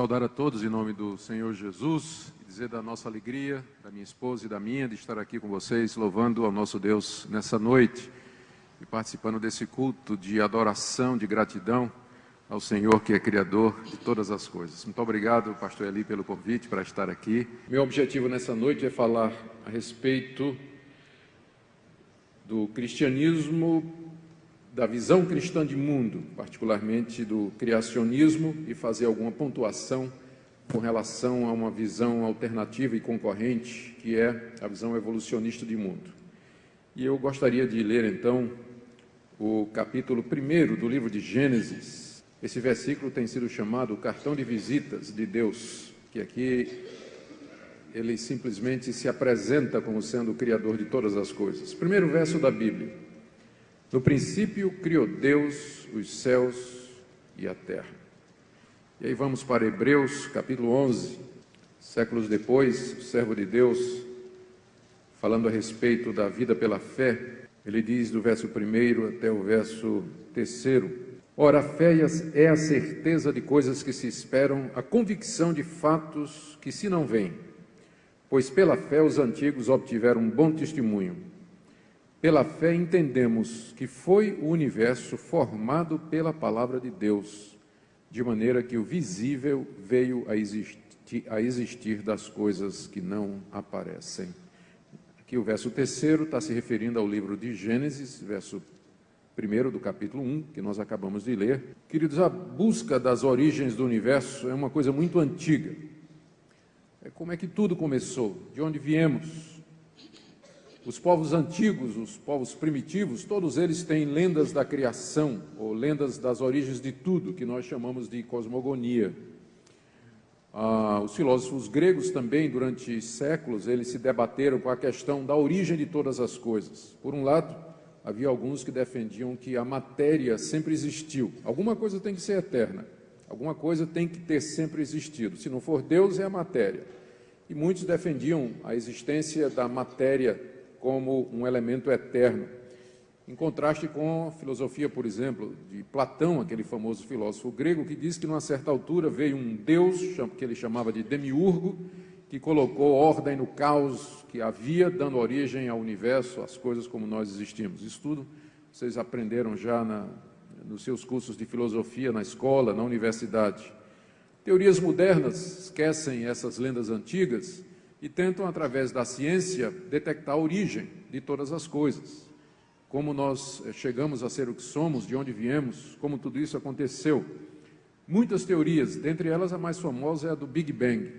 saudar a todos em nome do Senhor Jesus e dizer da nossa alegria, da minha esposa e da minha, de estar aqui com vocês, louvando ao nosso Deus nessa noite e participando desse culto de adoração, de gratidão ao Senhor que é Criador de todas as coisas. Muito obrigado, pastor Eli, pelo convite para estar aqui. Meu objetivo nessa noite é falar a respeito do cristianismo, da visão cristã de mundo, particularmente do criacionismo, e fazer alguma pontuação com relação a uma visão alternativa e concorrente, que é a visão evolucionista de mundo. E eu gostaria de ler, então, o capítulo 1 do livro de Gênesis. Esse versículo tem sido chamado o cartão de visitas de Deus, que aqui ele simplesmente se apresenta como sendo o Criador de todas as coisas. Primeiro verso da Bíblia. No princípio criou Deus os céus e a terra. E aí vamos para Hebreus, capítulo 11. Séculos depois, o servo de Deus, falando a respeito da vida pela fé, ele diz do verso 1 até o verso 3: Ora, a fé é a certeza de coisas que se esperam, a convicção de fatos que se não veem. Pois pela fé os antigos obtiveram um bom testemunho. Pela fé entendemos que foi o universo formado pela palavra de Deus, de maneira que o visível veio a existir das coisas que não aparecem. Aqui o verso 3 está se referindo ao livro de Gênesis, verso 1 do capítulo 1, que nós acabamos de ler. Queridos, a busca das origens do universo é uma coisa muito antiga. É como é que tudo começou, de onde viemos. Os povos antigos, os povos primitivos, todos eles têm lendas da criação, ou lendas das origens de tudo, que nós chamamos de cosmogonia. Os filósofos gregos também, durante séculos, eles se debateram com a questão da origem de todas as coisas. Por um lado, havia alguns que defendiam que a matéria sempre existiu. Alguma coisa tem que ser eterna, alguma coisa tem que ter sempre existido. Se não for Deus, é a matéria. E muitos defendiam a existência da matéria como um elemento eterno, em contraste com a filosofia, por exemplo, de Platão, aquele famoso filósofo grego, que diz que, numa certa altura, veio um deus, que ele chamava de Demiurgo, que colocou ordem no caos que havia, dando origem ao universo, às coisas como nós existimos. Isso tudo vocês aprenderam já nos seus cursos de filosofia, na escola, na universidade. Teorias modernas esquecem essas lendas antigas e tentam, através da ciência, detectar a origem de todas as coisas. Como nós chegamos a ser o que somos, de onde viemos, como tudo isso aconteceu. Muitas teorias, dentre elas a mais famosa é a do Big Bang,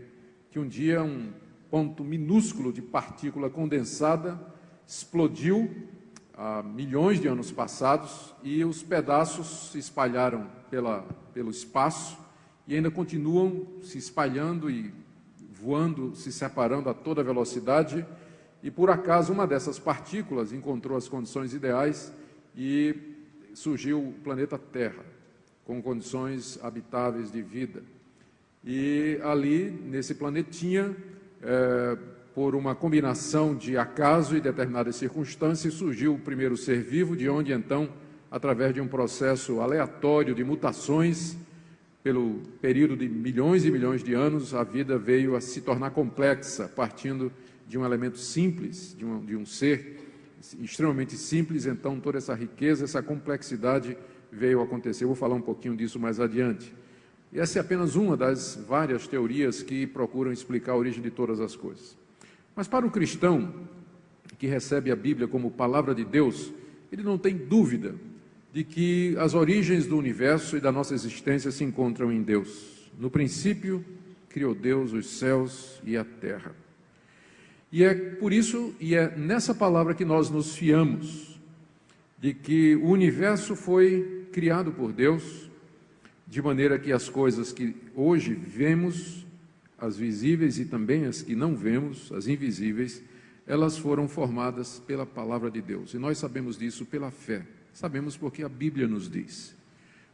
que um dia um ponto minúsculo de partícula condensada explodiu há milhões de anos passados e os pedaços se espalharam pelo espaço e ainda continuam se espalhando e voando, se separando a toda velocidade, e por acaso uma dessas partículas encontrou as condições ideais e surgiu o planeta Terra, com condições habitáveis de vida. E ali, nesse planetinha, por uma combinação de acaso e determinadas circunstâncias, surgiu o primeiro ser vivo, de onde então, através de um processo aleatório de mutações, pelo período de milhões e milhões de anos, a vida veio a se tornar complexa, partindo de um elemento simples, de um ser extremamente simples. Então toda essa riqueza, essa complexidade veio a acontecer. Eu vou falar um pouquinho disso mais adiante. E essa é apenas uma das várias teorias que procuram explicar a origem de todas as coisas. Mas para o cristão, que recebe a Bíblia como palavra de Deus, ele não tem dúvida de que as origens do universo e da nossa existência se encontram em Deus. No princípio, criou Deus os céus e a terra. E é por isso, e é nessa palavra que nós nos fiamos, de que o universo foi criado por Deus, de maneira que as coisas que hoje vemos, as visíveis e também as que não vemos, as invisíveis, elas foram formadas pela palavra de Deus. E nós sabemos disso pela fé. Sabemos porque a Bíblia nos diz.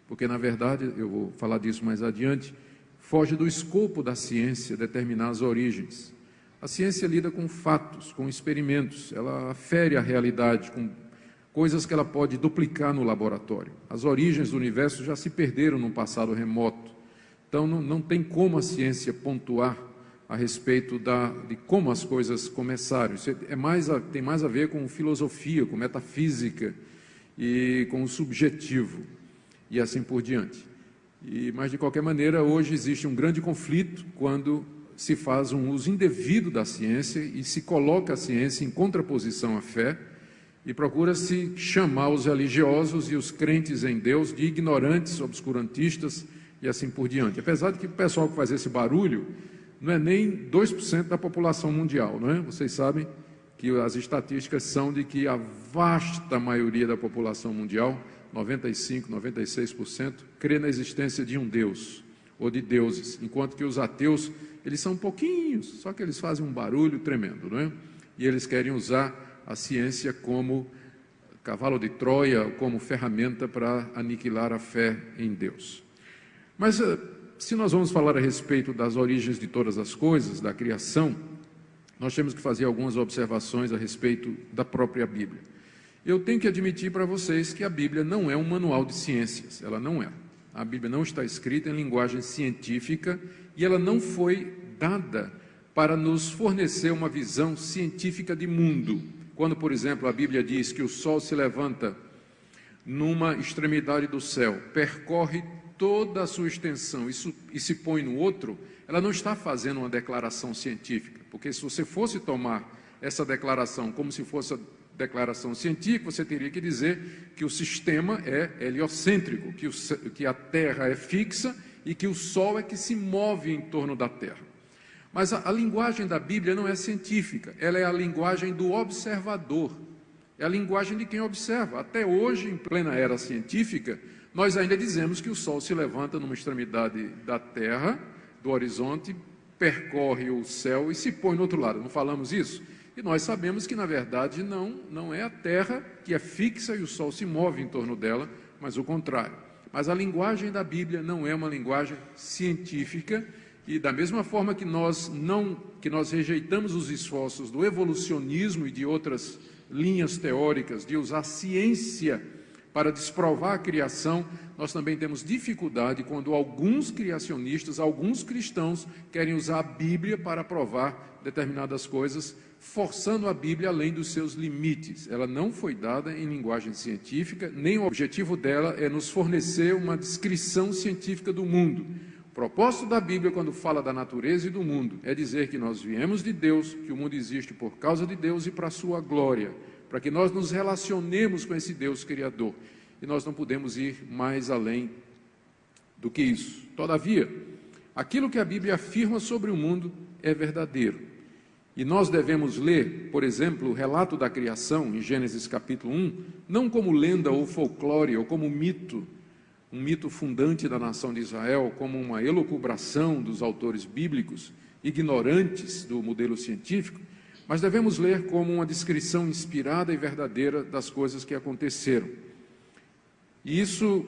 Porque, na verdade, eu vou falar disso mais adiante, foge do escopo da ciência determinar as origens. A ciência lida com fatos, com experimentos, ela afere a realidade com coisas que ela pode duplicar no laboratório. As origens do universo já se perderam num passado remoto. Então não tem como a ciência pontuar a respeito de como as coisas começaram. Isso tem mais a ver com filosofia, com metafísica e com o subjetivo, e assim por diante. Mas, de qualquer maneira, hoje existe um grande conflito quando se faz um uso indevido da ciência e se coloca a ciência em contraposição à fé e procura-se chamar os religiosos e os crentes em Deus de ignorantes, obscurantistas e assim por diante. Apesar de que o pessoal que faz esse barulho não é nem 2% da população mundial, não é? Vocês sabem que as estatísticas são de que a vasta maioria da população mundial, 95%, 96%, crê na existência de um Deus ou de deuses, enquanto que os ateus, eles são pouquinhos, só que eles fazem um barulho tremendo, não é? E eles querem usar a ciência como cavalo de Troia, como ferramenta para aniquilar a fé em Deus. Mas se nós vamos falar a respeito das origens de todas as coisas, da criação, nós temos que fazer algumas observações a respeito da própria Bíblia. Eu tenho que admitir para vocês que a Bíblia não é um manual de ciências, ela não é. A Bíblia não está escrita em linguagem científica e ela não foi dada para nos fornecer uma visão científica de mundo. Quando, por exemplo, a Bíblia diz que o sol se levanta numa extremidade do céu, percorre toda a sua extensão e se põe no outro, ela não está fazendo uma declaração científica, porque se você fosse tomar essa declaração como se fosse a declaração científica, você teria que dizer que o sistema é heliocêntrico, que a Terra é fixa e que o Sol é que se move em torno da Terra. Mas a linguagem da Bíblia não é científica, ela é a linguagem do observador, é a linguagem de quem observa. Até hoje, em plena era científica, nós ainda dizemos que o Sol se levanta numa extremidade da Terra, do horizonte, percorre o céu e se põe no outro lado. Não falamos isso? E nós sabemos que, na verdade, não é a Terra que é fixa e o Sol se move em torno dela, mas o contrário. Mas a linguagem da Bíblia não é uma linguagem científica e, da mesma forma que nós rejeitamos os esforços do evolucionismo e de outras linhas teóricas de usar ciência para desprovar a criação, nós também temos dificuldade quando alguns criacionistas, alguns cristãos, querem usar a Bíblia para provar determinadas coisas, forçando a Bíblia além dos seus limites. Ela não foi dada em linguagem científica, nem o objetivo dela é nos fornecer uma descrição científica do mundo. O propósito da Bíblia, quando fala da natureza e do mundo, é dizer que nós viemos de Deus, que o mundo existe por causa de Deus e para a sua glória, para que nós nos relacionemos com esse Deus Criador. E nós não podemos ir mais além do que isso. Todavia, aquilo que a Bíblia afirma sobre o mundo é verdadeiro. E nós devemos ler, por exemplo, o relato da criação, em Gênesis capítulo 1, não como lenda ou folclore, ou como mito, um mito fundante da nação de Israel, como uma elucubração dos autores bíblicos, ignorantes do modelo científico, mas devemos ler como uma descrição inspirada e verdadeira das coisas que aconteceram. E isso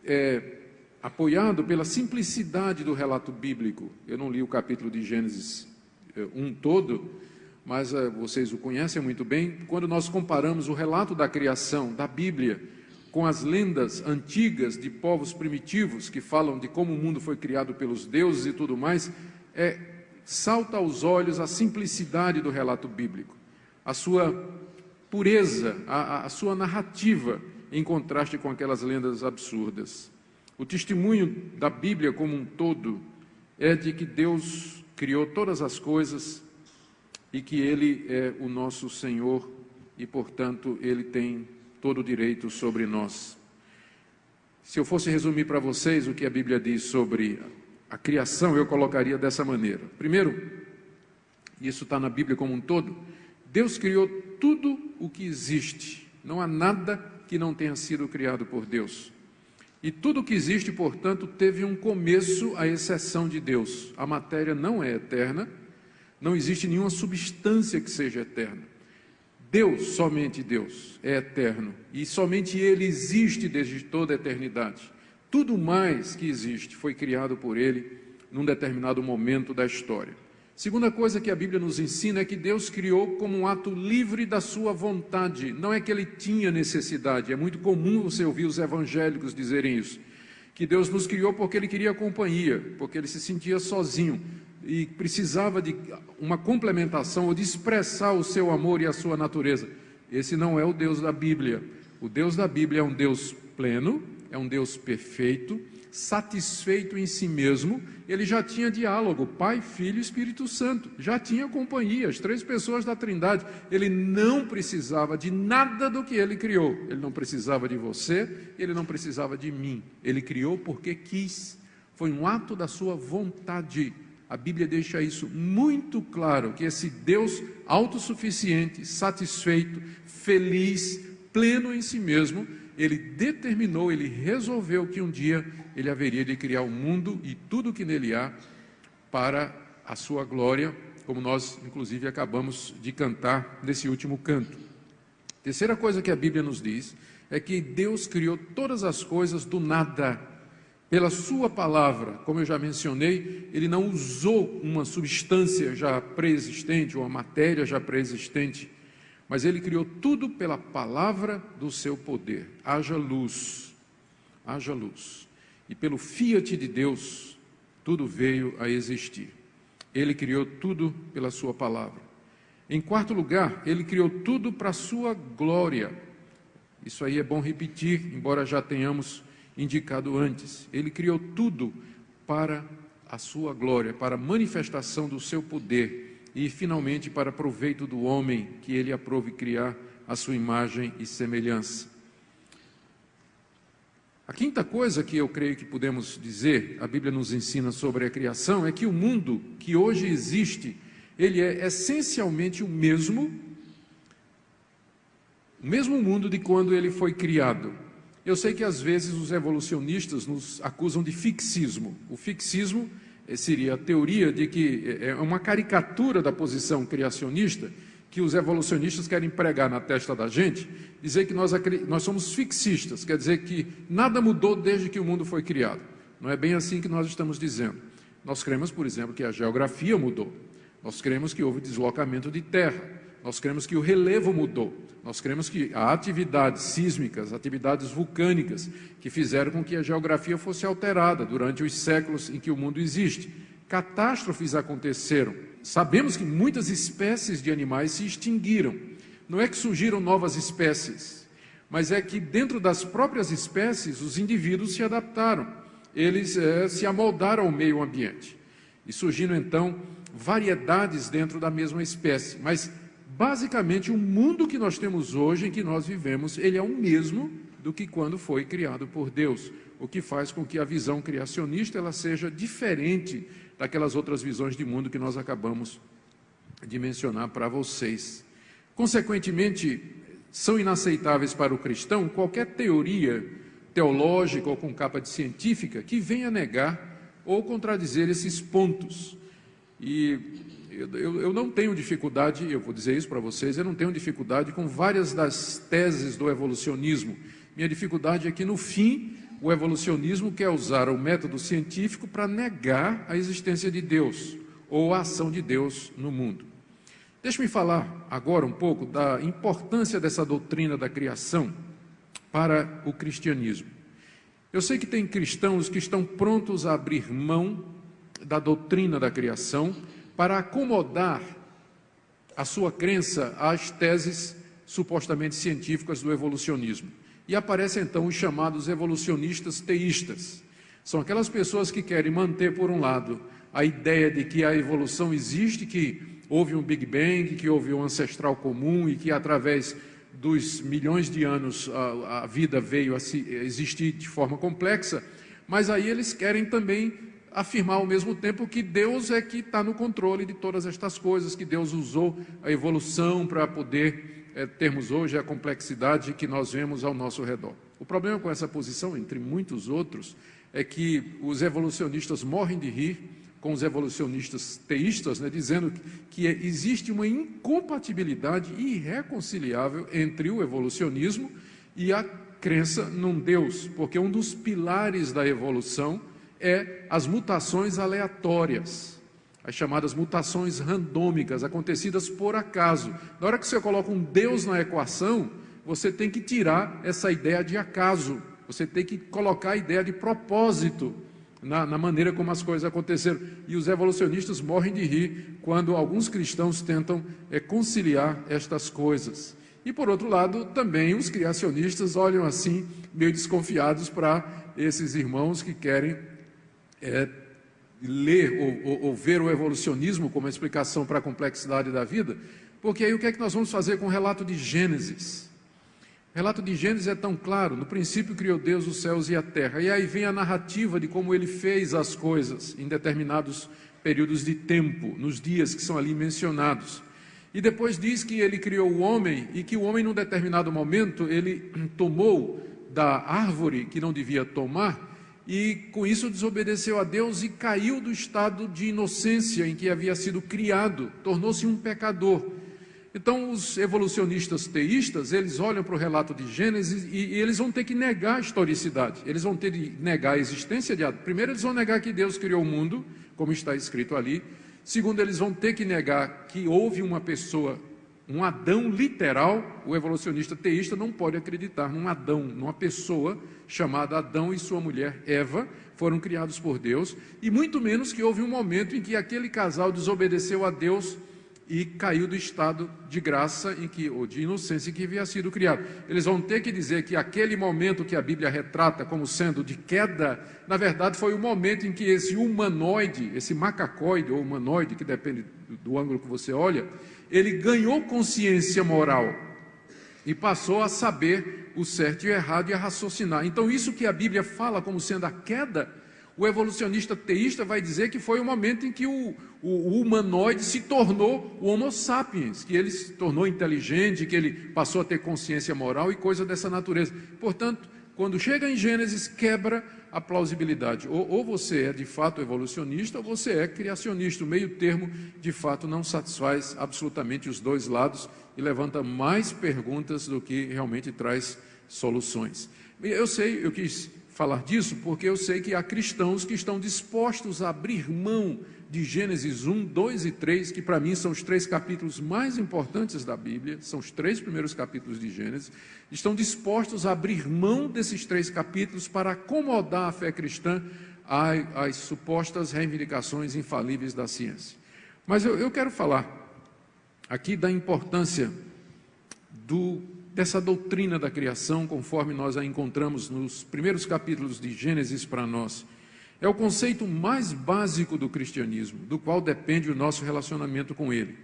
é apoiado pela simplicidade do relato bíblico. Eu não li o capítulo de Gênesis 1 todo, mas vocês o conhecem muito bem. Quando nós comparamos o relato da criação da Bíblia com as lendas antigas de povos primitivos que falam de como o mundo foi criado pelos deuses e tudo mais, salta aos olhos a simplicidade do relato bíblico, a sua pureza, a sua narrativa, em contraste com aquelas lendas absurdas. O testemunho da Bíblia como um todo é de que Deus criou todas as coisas e que Ele é o nosso Senhor e, portanto, Ele tem todo o direito sobre nós. Se eu fosse resumir para vocês o que a Bíblia diz sobre a criação, eu colocaria dessa maneira. Primeiro, isso está na Bíblia como um todo, Deus criou tudo o que existe. Não há nada que não tenha sido criado por Deus. E tudo o que existe, portanto, teve um começo, à exceção de Deus. A matéria não é eterna, não existe nenhuma substância que seja eterna. Deus, somente Deus, é eterno, e somente Ele existe desde toda a eternidade. Tudo mais que existe foi criado por Ele num determinado momento da história. Segunda coisa que a Bíblia nos ensina é que Deus criou como um ato livre da sua vontade. Não é que Ele tinha necessidade. É muito comum você ouvir os evangélicos dizerem isso, que Deus nos criou porque Ele queria companhia, porque Ele se sentia sozinho e precisava de uma complementação ou de expressar o seu amor e a sua natureza. Esse não é o Deus da Bíblia. O Deus da Bíblia é um Deus pleno, é um Deus perfeito, satisfeito em si mesmo. Ele já tinha diálogo, Pai, Filho e Espírito Santo, já tinha companhia, as três pessoas da Trindade. Ele não precisava de nada do que Ele criou. Ele não precisava de você, Ele não precisava de mim. Ele criou porque quis, foi um ato da sua vontade. A Bíblia deixa isso muito claro, que esse Deus autossuficiente, satisfeito, feliz, pleno em si mesmo, Ele determinou, Ele resolveu que um dia Ele haveria de criar o mundo e tudo o que nele há para a sua glória, como nós inclusive acabamos de cantar nesse último canto. Terceira coisa que a Bíblia nos diz é que Deus criou todas as coisas do nada, pela sua palavra. Como eu já mencionei, Ele não usou uma substância já pré-existente, uma matéria já pré-existente, mas Ele criou tudo pela palavra do seu poder. Haja luz, haja luz. E pelo fiat de Deus, tudo veio a existir. Ele criou tudo pela sua palavra. Em quarto lugar, Ele criou tudo para a sua glória. Isso aí é bom repetir, embora já tenhamos indicado antes. Ele criou tudo para a sua glória, para a manifestação do seu poder. E, finalmente, para proveito do homem, que Ele aprove criar a sua imagem e semelhança. A quinta coisa que eu creio que podemos dizer, a Bíblia nos ensina sobre a criação, é que o mundo que hoje existe, ele é essencialmente o mesmo mundo de quando ele foi criado. Eu sei que às vezes os evolucionistas nos acusam de fixismo. O fixismo seria a teoria de que é uma caricatura da posição criacionista que os evolucionistas querem pregar na testa da gente, dizer que nós somos fixistas, quer dizer que nada mudou desde que o mundo foi criado. Não é bem assim que nós estamos dizendo. Nós cremos, por exemplo, que a geografia mudou. Nós cremos que houve deslocamento de terra. Nós cremos que o relevo mudou. Nós cremos que há atividades sísmicas, atividades vulcânicas, que fizeram com que a geografia fosse alterada durante os séculos em que o mundo existe. Catástrofes aconteceram. Sabemos que muitas espécies de animais se extinguiram. Não é que surgiram novas espécies, mas é que dentro das próprias espécies os indivíduos se adaptaram. Eles se amoldaram ao meio ambiente. E surgiram então variedades dentro da mesma espécie. Mas basicamente o mundo que nós temos hoje, em que nós vivemos, ele é o mesmo do que quando foi criado por Deus. O que faz com que a visão criacionista ela seja diferente daquelas outras visões de mundo que nós acabamos de mencionar para vocês. Consequentemente, são inaceitáveis para o cristão qualquer teoria teológica ou com capa de científica que venha negar ou contradizer esses pontos. E eu não tenho dificuldade, eu vou dizer isso para vocês, eu não tenho dificuldade com várias das teses do evolucionismo. Minha dificuldade é que, no fim, o evolucionismo quer usar o método científico para negar a existência de Deus ou a ação de Deus no mundo. Deixe-me falar agora um pouco da importância dessa doutrina da criação para o cristianismo. Eu sei que tem cristãos que estão prontos a abrir mão da doutrina da criação para acomodar a sua crença às teses supostamente científicas do evolucionismo. E aparecem então os chamados evolucionistas teístas. São aquelas pessoas que querem manter, por um lado, a ideia de que a evolução existe, que houve um Big Bang, que houve um ancestral comum e que através dos milhões de anos a vida veio a existir de forma complexa, mas aí eles querem também afirmar ao mesmo tempo que Deus é que está no controle de todas estas coisas, que Deus usou a evolução para poder termos hoje a complexidade que nós vemos ao nosso redor. O problema com essa posição, entre muitos outros, é que os evolucionistas morrem de rir com os evolucionistas teístas, dizendo que existe uma incompatibilidade irreconciliável entre o evolucionismo e a crença num Deus, porque um dos pilares da evolução é as mutações aleatórias, as chamadas mutações randômicas, acontecidas por acaso. Na hora que você coloca um Deus na equação, você tem que tirar essa ideia de acaso, Você tem que colocar a ideia de propósito na maneira como as coisas aconteceram. E os evolucionistas morrem de rir quando alguns cristãos tentam conciliar estas coisas. E, por outro lado, também os criacionistas olham assim, meio desconfiados para esses irmãos que querem ler ou ver o evolucionismo como explicação para a complexidade da vida, porque aí o que é que nós vamos fazer com o relato de Gênesis? O relato de Gênesis é tão claro: no princípio criou Deus os céus e a terra, e aí vem a narrativa de como ele fez as coisas em determinados períodos de tempo, nos dias que são ali mencionados. E depois diz que ele criou o homem e que o homem, num determinado momento, ele tomou da árvore que não devia tomar e com isso desobedeceu a Deus e caiu do estado de inocência em que havia sido criado, tornou-se um pecador. Então os evolucionistas teístas, eles olham para o relato de Gênesis e eles vão ter que negar a historicidade, eles vão ter que negar a existência de Adão. Primeiro eles vão negar que Deus criou o mundo, como está escrito ali. Segundo, eles vão ter que negar que houve uma pessoa, um Adão literal. O evolucionista teísta não pode acreditar num Adão, numa pessoa chamada Adão e sua mulher Eva, foram criados por Deus, e muito menos que houve um momento em que aquele casal desobedeceu a Deus e caiu do estado de graça ou de inocência em que havia sido criado. Eles vão ter que dizer que aquele momento que a Bíblia retrata como sendo de queda, na verdade foi o momento em que esse humanoide, esse macacoide ou humanoide, que depende do ângulo que você olha, ele ganhou consciência moral e passou a saber o certo e o errado e a raciocinar. Então isso que a Bíblia fala como sendo a queda, o evolucionista teísta vai dizer que foi o momento em que o humanoide se tornou o Homo sapiens, que ele se tornou inteligente, que ele passou a ter consciência moral e coisa dessa natureza. Portanto, quando chega em Gênesis, quebra a plausibilidade. Ou você é de fato evolucionista, ou você é criacionista. O meio termo, de fato, não satisfaz absolutamente os dois lados e levanta mais perguntas do que realmente traz soluções. Eu quis falar disso porque eu sei que há cristãos que estão dispostos a abrir mão de Gênesis 1, 2 e 3, que para mim são os 3 capítulos mais importantes da Bíblia, são os 3 primeiros capítulos de Gênesis, estão dispostos a abrir mão desses 3 capítulos para acomodar a fé cristã às supostas reivindicações infalíveis da ciência. Mas eu quero falar aqui da importância dessa doutrina da criação, conforme nós a encontramos nos primeiros capítulos de Gênesis para nós. É o conceito mais básico do cristianismo, do qual depende o nosso relacionamento com ele.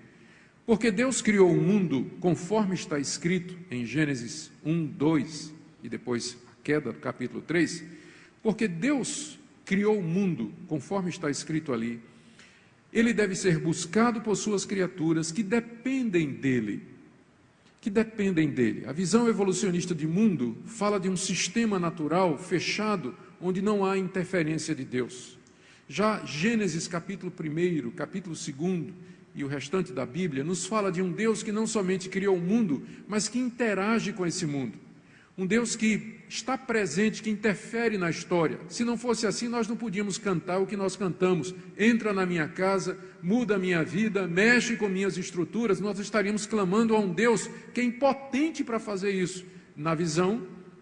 Porque Deus criou o mundo conforme está escrito em Gênesis 1, 2 e depois a queda do capítulo 3, porque Deus criou o mundo conforme está escrito ali, ele deve ser buscado por suas criaturas que dependem dele. A visão evolucionista de mundo fala de um sistema natural fechado, onde não há interferência de Deus. Já Gênesis capítulo 1, capítulo 2 e o restante da Bíblia nos fala de um Deus que não somente criou o mundo, mas que interage com esse mundo. Um Deus que está presente, que interfere na história. Se não fosse assim, nós não podíamos cantar o que nós cantamos. Entra na minha casa, muda a minha vida, mexe com minhas estruturas. Nós estaríamos clamando a um Deus que é impotente para fazer isso. Na visão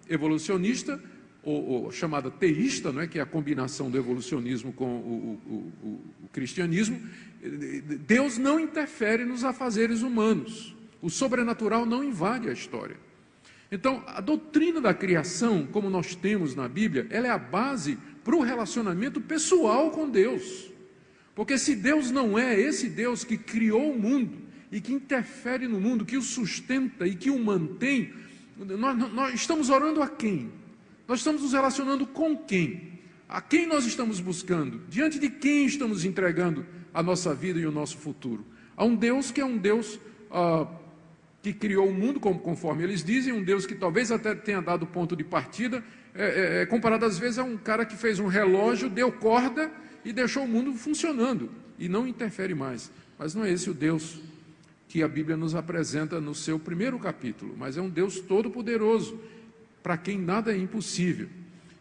evolucionista, ou chamada teísta, não é? Que é a combinação do evolucionismo com o cristianismo, Deus não interfere nos afazeres humanos. O sobrenatural não invade a história. Então, a doutrina da criação, como nós temos na Bíblia, ela é a base para o relacionamento pessoal com Deus. Porque se Deus não é esse Deus que criou o mundo e que interfere no mundo, que o sustenta e que o mantém, nós estamos orando a quem? Nós estamos nos relacionando com quem? A quem nós estamos buscando? Diante de quem estamos entregando a nossa vida e o nosso futuro? A um Deus que é um Deus que criou o mundo, conforme eles dizem, um Deus que talvez até tenha dado ponto de partida, comparado às vezes a um cara que fez um relógio, deu corda e deixou o mundo funcionando, e não interfere mais. Mas não é esse o Deus que a Bíblia nos apresenta no seu primeiro capítulo, mas é um Deus todo-poderoso, para quem nada é impossível.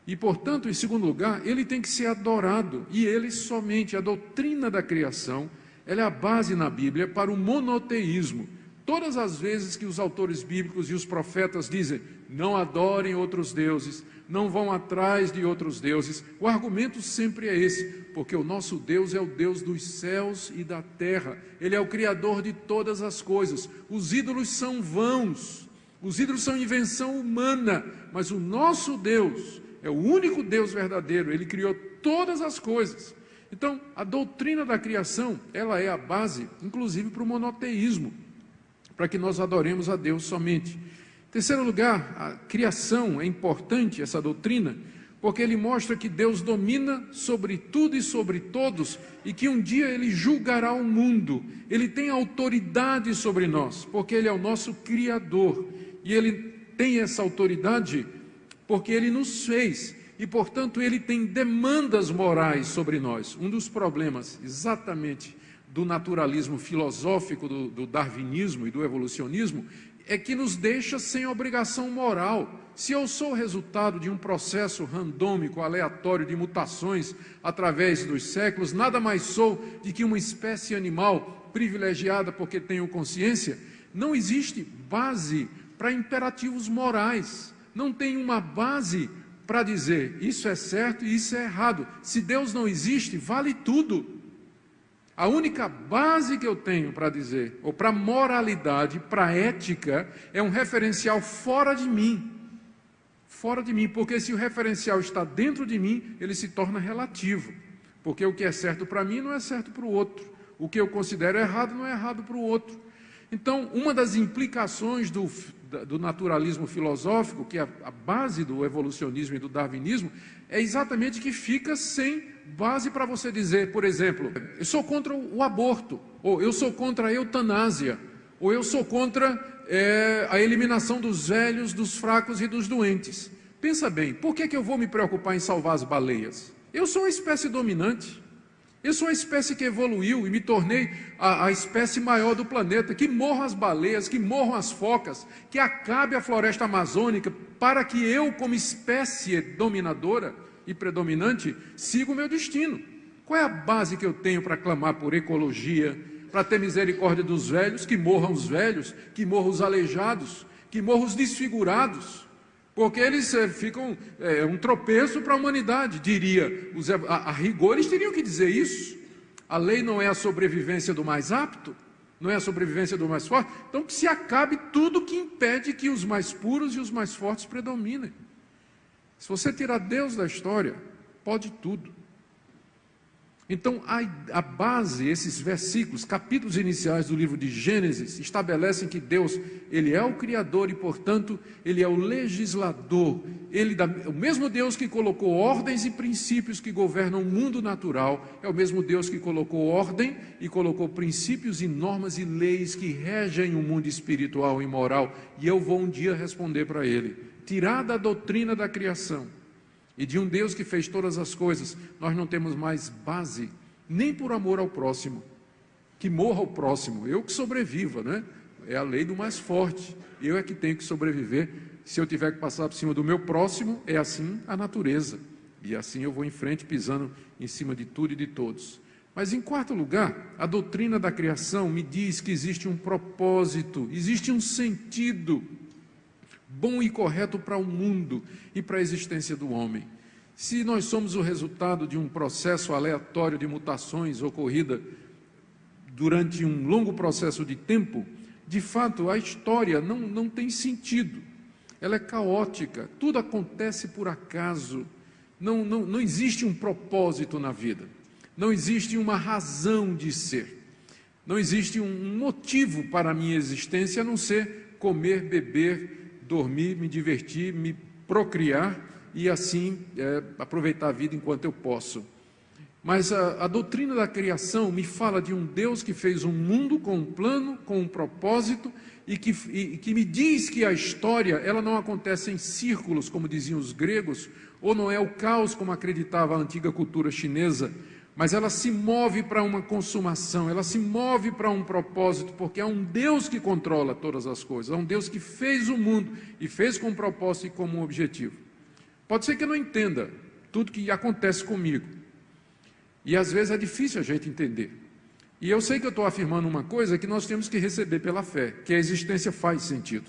E, portanto, em segundo lugar, ele tem que ser adorado, e ele somente. A doutrina da criação, ela é a base na Bíblia para o monoteísmo. Todas as vezes que os autores bíblicos e os profetas dizem, não adorem outros deuses, não vão atrás de outros deuses. O argumento sempre é esse, porque o nosso Deus é o Deus dos céus e da terra, Ele é o Criador de todas as coisas. Os ídolos são vãos, os ídolos são invenção humana, mas o nosso Deus é o único Deus verdadeiro, Ele criou todas as coisas. Então, a doutrina da criação, ela é a base, inclusive, para o monoteísmo, para que nós adoremos a Deus somente. Em terceiro lugar, a criação é importante, essa doutrina, porque ele mostra que Deus domina sobre tudo e sobre todos, e que um dia Ele julgará o mundo. Ele tem autoridade sobre nós, porque Ele é o nosso Criador, e Ele tem essa autoridade porque Ele nos fez, e portanto Ele tem demandas morais sobre nós. Um dos problemas, exatamente, do naturalismo filosófico, do darwinismo e do evolucionismo, é que nos deixa sem obrigação moral. Se eu sou resultado de um processo randômico, aleatório de mutações através dos séculos, nada mais sou de que uma espécie animal privilegiada porque tenho consciência. Não existe base para imperativos morais, não tem uma base para dizer isso é certo e isso é errado. Se Deus não existe, vale tudo. A única base que eu tenho para dizer, ou para moralidade, para ética, é um referencial fora de mim. Fora de mim, porque se o referencial está dentro de mim, ele se torna relativo. Porque o que é certo para mim não é certo para o outro. O que eu considero errado não é errado para o outro. Então, uma das implicações do naturalismo filosófico, que é a base do evolucionismo e do darwinismo, é exatamente que fica sem base para você dizer, por exemplo, eu sou contra o aborto, ou eu sou contra a eutanásia, ou eu sou contra a eliminação dos velhos, dos fracos e dos doentes. Pensa bem, por que eu vou me preocupar em salvar as baleias? Eu sou uma espécie dominante. Eu sou uma espécie que evoluiu e me tornei a espécie maior do planeta, que morram as baleias, que morram as focas, que acabe a floresta amazônica, para que eu, como espécie dominadora e predominante, siga o meu destino. Qual é a base que eu tenho para clamar por ecologia, para ter misericórdia dos velhos, que morram os velhos, que morram os aleijados, que morram os desfigurados? Porque eles ficam um tropeço para a humanidade, diria. A rigor eles teriam que dizer isso. A lei não é a sobrevivência do mais apto, não é a sobrevivência do mais forte. Então que se acabe tudo que impede que os mais puros e os mais fortes predominem. Se você tirar Deus da história, pode tudo. Então, a base, esses versículos, capítulos iniciais do livro de Gênesis, estabelecem que Deus, Ele é o Criador e, portanto, Ele é o legislador. O mesmo Deus que colocou ordens e princípios que governam o mundo natural, é o mesmo Deus que colocou ordem e colocou princípios e normas e leis que regem o mundo espiritual e moral. E eu vou um dia responder para Ele. Tirar da doutrina da criação e de um Deus que fez todas as coisas, nós não temos mais base, nem por amor ao próximo. Que morra o próximo, eu que sobreviva, né? É a lei do mais forte, eu é que tenho que sobreviver. Se eu tiver que passar por cima do meu próximo, é assim a natureza. E assim eu vou em frente, pisando em cima de tudo e de todos. Mas em quarto lugar, a doutrina da criação me diz que existe um propósito, existe um sentido bom e correto para o mundo e para a existência do homem. Se nós somos o resultado de um processo aleatório de mutações ocorrida durante um longo processo de tempo, de fato a história não tem sentido, ela é caótica, tudo acontece por acaso, não existe um propósito na vida, não existe uma razão de ser, não existe um motivo para a minha existência a não ser comer, beber, dormir, me divertir, me procriar e assim aproveitar a vida enquanto eu posso. Mas a doutrina da criação me fala de um Deus que fez um mundo com um plano, com um propósito e que me diz que a história ela não acontece em círculos, como diziam os gregos, ou não é o caos, como acreditava a antiga cultura chinesa, mas ela se move para uma consumação, ela se move para um propósito, porque há um Deus que controla todas as coisas, há um Deus que fez o mundo e fez com um propósito e como um objetivo. Pode ser que eu não entenda tudo que acontece comigo, e às vezes é difícil a gente entender. E eu sei que eu estou afirmando uma coisa que nós temos que receber pela fé, que a existência faz sentido.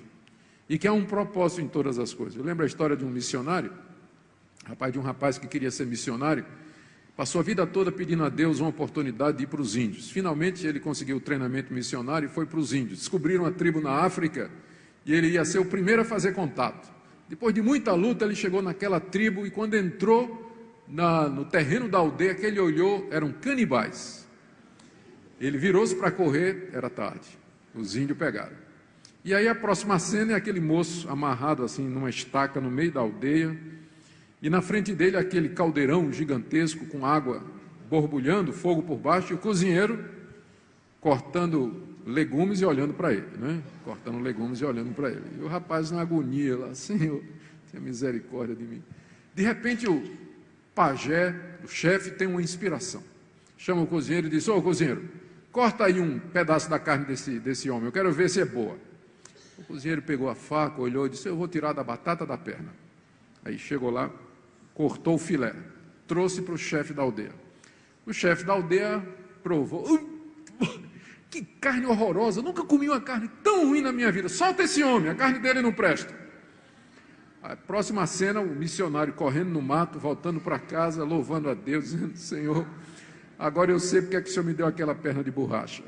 e que há um propósito em todas as coisas. Eu lembro a história de um missionário, de um rapaz que queria ser missionário, passou a vida toda pedindo a Deus uma oportunidade de ir para os índios. Finalmente ele conseguiu o treinamento missionário e foi para os índios. Descobriram a tribo na África e ele ia ser o primeiro a fazer contato. Depois de muita luta, ele chegou naquela tribo e quando entrou no terreno da aldeia que ele olhou, eram canibais. Ele virou-se para correr, era tarde. Os índios pegaram. E aí a próxima cena é aquele moço amarrado assim numa estaca no meio da aldeia, e na frente dele aquele caldeirão gigantesco com água borbulhando, fogo por baixo, e o cozinheiro cortando legumes e olhando para ele, né? Cortando legumes e olhando para ele. E o rapaz na agonia lá, Senhor, tenha misericórdia de mim. De repente o pajé, o chefe, tem uma inspiração. Chama o cozinheiro e diz: ô cozinheiro, corta aí um pedaço da carne desse homem, eu quero ver se é boa. O cozinheiro pegou a faca, olhou e disse: eu vou tirar da batata da perna. Aí chegou lá, cortou o filé, trouxe para o chefe da aldeia. O chefe da aldeia provou: que carne horrorosa, nunca comi uma carne tão ruim na minha vida, solta esse homem, a carne dele não presta. A próxima cena, o missionário correndo no mato, voltando para casa, louvando a Deus, dizendo: Senhor, agora eu sei porque é que o Senhor me deu aquela perna de borracha.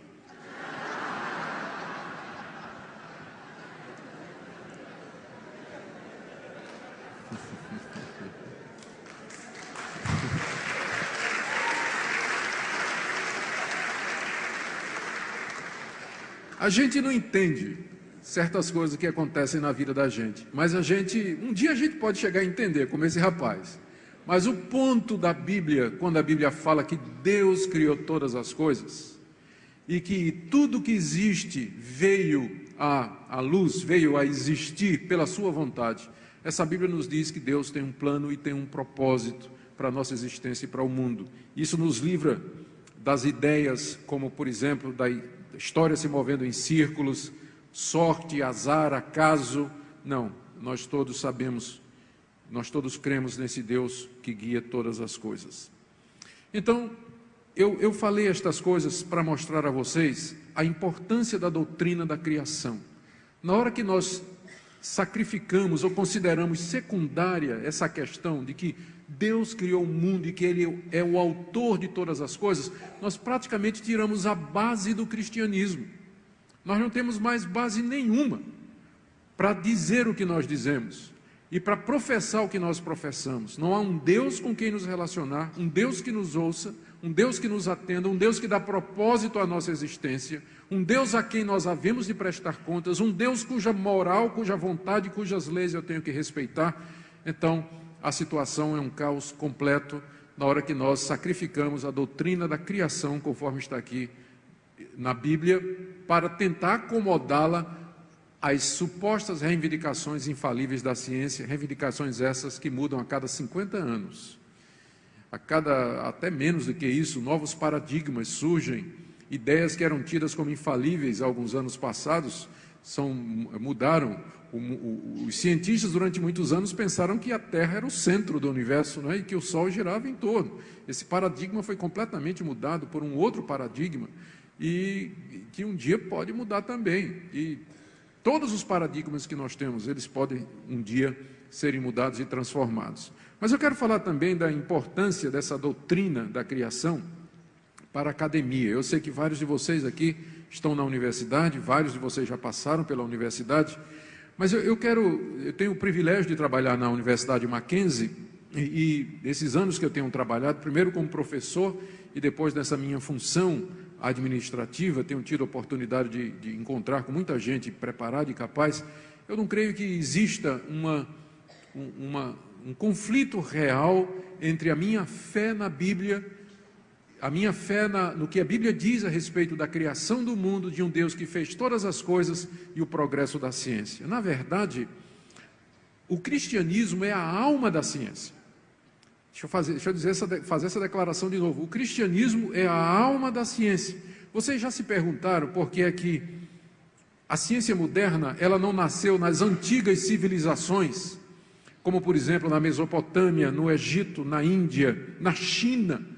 A gente não entende certas coisas que acontecem na vida da gente, mas um dia a gente pode chegar a entender, como esse rapaz. Mas o ponto da Bíblia, quando a Bíblia fala que Deus criou todas as coisas, e que tudo que existe veio à luz, veio a existir pela sua vontade, essa Bíblia nos diz que Deus tem um plano e tem um propósito para a nossa existência e para o mundo. Isso nos livra das ideias como, por exemplo, da história se movendo em círculos, sorte, azar, acaso. Não, nós todos sabemos, nós todos cremos nesse Deus que guia todas as coisas. Então, eu falei estas coisas para mostrar a vocês a importância da doutrina da criação. Na hora que nós sacrificamos ou consideramos secundária essa questão de que Deus criou o mundo e que Ele é o autor de todas as coisas, nós praticamente tiramos a base do cristianismo. Nós não temos mais base nenhuma para dizer o que nós dizemos e para professar o que nós professamos. Não há um Deus com quem nos relacionar, um Deus que nos ouça, um Deus que nos atenda, um Deus que dá propósito à nossa existência, um Deus a quem nós havemos de prestar contas, um Deus cuja moral, cuja vontade, cujas leis eu tenho que respeitar. Então, a situação é um caos completo na hora que nós sacrificamos a doutrina da criação, conforme está aqui na Bíblia, para tentar acomodá-la às supostas reivindicações infalíveis da ciência, reivindicações essas que mudam a cada 50 anos. Até menos do que isso, novos paradigmas surgem, ideias que eram tidas como infalíveis há alguns anos passados, mudaram. Os cientistas durante muitos anos pensaram que a Terra era o centro do universo, não é? E que o Sol girava em torno. Esse paradigma foi completamente mudado por um outro paradigma e que um dia pode mudar também. E todos os paradigmas que nós temos, eles podem um dia serem mudados e transformados. Mas eu quero falar também da importância dessa doutrina da criação para a academia. Eu sei que vários de vocês aqui estão na universidade, vários de vocês já passaram pela universidade, mas eu tenho o privilégio de trabalhar na Universidade Mackenzie, e esses anos que eu tenho trabalhado, primeiro como professor e depois nessa minha função administrativa, tenho tido a oportunidade de encontrar com muita gente preparada e capaz. Eu não creio que exista um conflito real entre a minha fé na Bíblia, a minha fé no que a Bíblia diz a respeito da criação do mundo, de um Deus que fez todas as coisas, e o progresso da ciência. Na verdade, o cristianismo é a alma da ciência. Deixa eu fazer essa declaração de novo. O cristianismo é a alma da ciência. Vocês já se perguntaram por que é que a ciência moderna ela não nasceu nas antigas civilizações, como por exemplo na Mesopotâmia, no Egito, na Índia, na China?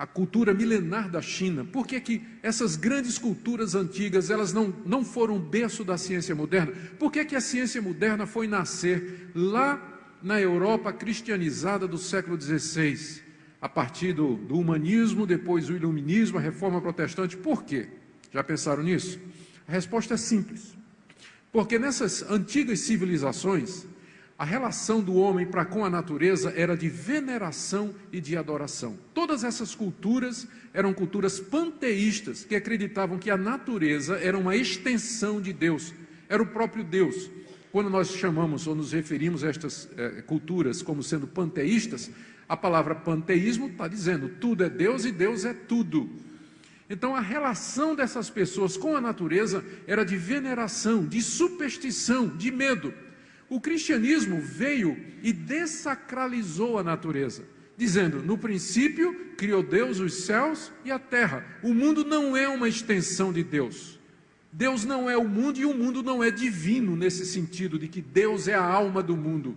a cultura milenar da China, por que que essas grandes culturas antigas, elas não foram berço da ciência moderna? Por que que a ciência moderna foi nascer lá na Europa cristianizada do século XVI, a partir do humanismo, depois o iluminismo, a reforma protestante? Por quê? Já pensaram nisso? A resposta é simples. Porque nessas antigas civilizações, a relação do homem para com a natureza era de veneração e de adoração. Todas essas culturas eram culturas panteístas, que acreditavam que a natureza era uma extensão de Deus, era o próprio Deus. Quando nós chamamos ou nos referimos a estas culturas como sendo panteístas, a palavra panteísmo está dizendo tudo é Deus e Deus é tudo. Então a relação dessas pessoas com a natureza era de veneração, de superstição, de medo. O cristianismo veio e dessacralizou a natureza, dizendo, no princípio criou Deus os céus e a terra. O mundo não é uma extensão de Deus. Deus não é o mundo e o mundo não é divino nesse sentido de que Deus é a alma do mundo.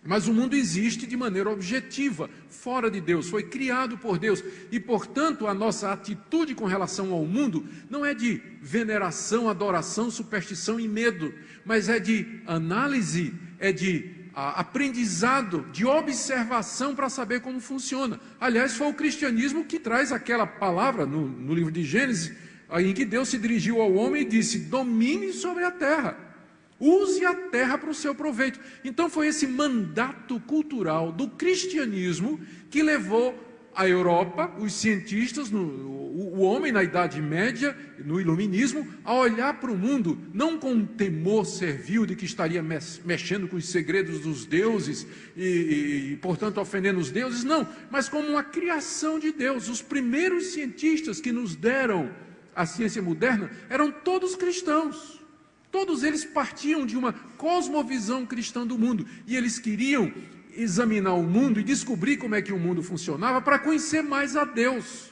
Mas o mundo existe de maneira objetiva, fora de Deus, foi criado por Deus. E, portanto, a nossa atitude com relação ao mundo não é de veneração, adoração, superstição e medo, mas é de análise, é de aprendizado, de observação para saber como funciona. Aliás, foi o cristianismo que traz aquela palavra no livro de Gênesis, em que Deus se dirigiu ao homem e disse, domine sobre a terra. Use a terra para o seu proveito. Então foi esse mandato cultural do cristianismo que levou a Europa, os cientistas, o homem na Idade Média, no iluminismo, a olhar para o mundo, não com um temor servil de que estaria mexendo com os segredos dos deuses e portanto, ofendendo os deuses, não, mas como uma criação de Deus. Os primeiros cientistas que nos deram a ciência moderna eram todos cristãos. Todos eles partiam de uma cosmovisão cristã do mundo, e eles queriam examinar o mundo e descobrir como é que o mundo funcionava para conhecer mais a Deus,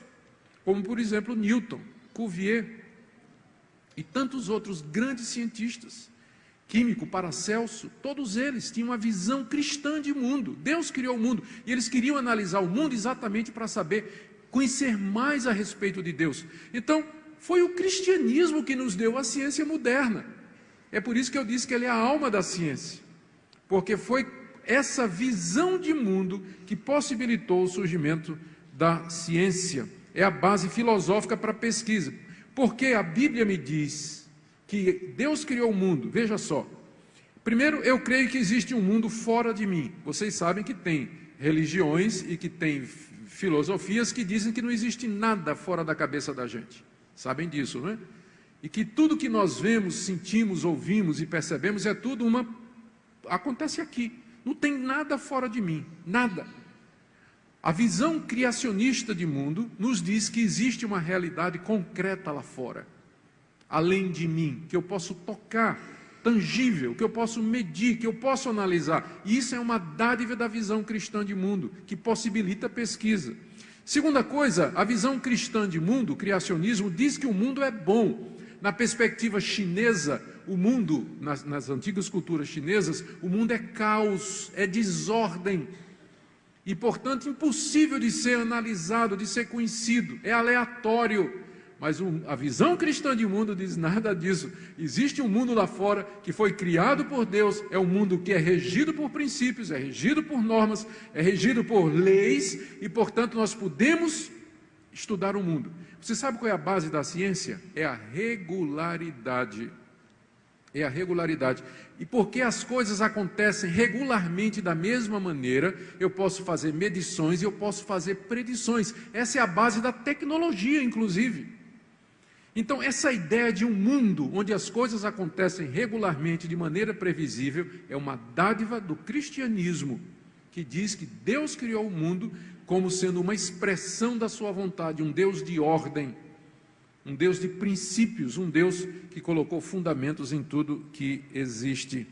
como por exemplo Newton, Cuvier e tantos outros grandes cientistas, químico, Paracelso, todos eles tinham uma visão cristã de mundo. Deus criou o mundo e eles queriam analisar o mundo exatamente para saber, conhecer mais a respeito de Deus. Então, foi o cristianismo que nos deu a ciência moderna. É por isso que eu disse que ele é a alma da ciência, porque foi essa visão de mundo que possibilitou o surgimento da ciência. É a base filosófica para a pesquisa, porque a Bíblia me diz que Deus criou o mundo. Veja só, primeiro eu creio que existe um mundo fora de mim. Vocês sabem que tem religiões e que tem filosofias que dizem que não existe nada fora da cabeça da gente. Sabem disso, não é? E que tudo que nós vemos, sentimos, ouvimos e percebemos é tudo acontece aqui. Não tem nada fora de mim, nada. A visão criacionista de mundo nos diz que existe uma realidade concreta lá fora, além de mim, que eu posso tocar, tangível, que eu posso medir, que eu posso analisar. E isso é uma dádiva da visão cristã de mundo, que possibilita a pesquisa. Segunda coisa, a visão cristã de mundo, o criacionismo, diz que o mundo é bom. Na perspectiva chinesa, o mundo, nas antigas culturas chinesas, o mundo é caos, é desordem. E, portanto, impossível de ser analisado, de ser conhecido, é aleatório. Mas a visão cristã de mundo diz nada disso. Existe um mundo lá fora que foi criado por Deus, é um mundo que é regido por princípios, é regido por normas, é regido por leis, e, portanto, nós podemos estudar o mundo. Você sabe qual é a base da ciência? É a regularidade. É a regularidade. E porque as coisas acontecem regularmente da mesma maneira, eu posso fazer medições e eu posso fazer predições. Essa é a base da tecnologia, inclusive. Então, essa ideia de um mundo onde as coisas acontecem regularmente, de maneira previsível, é uma dádiva do cristianismo, que diz que Deus criou o mundo como sendo uma expressão da sua vontade, um Deus de ordem, um Deus de princípios, um Deus que colocou fundamentos em tudo que existe.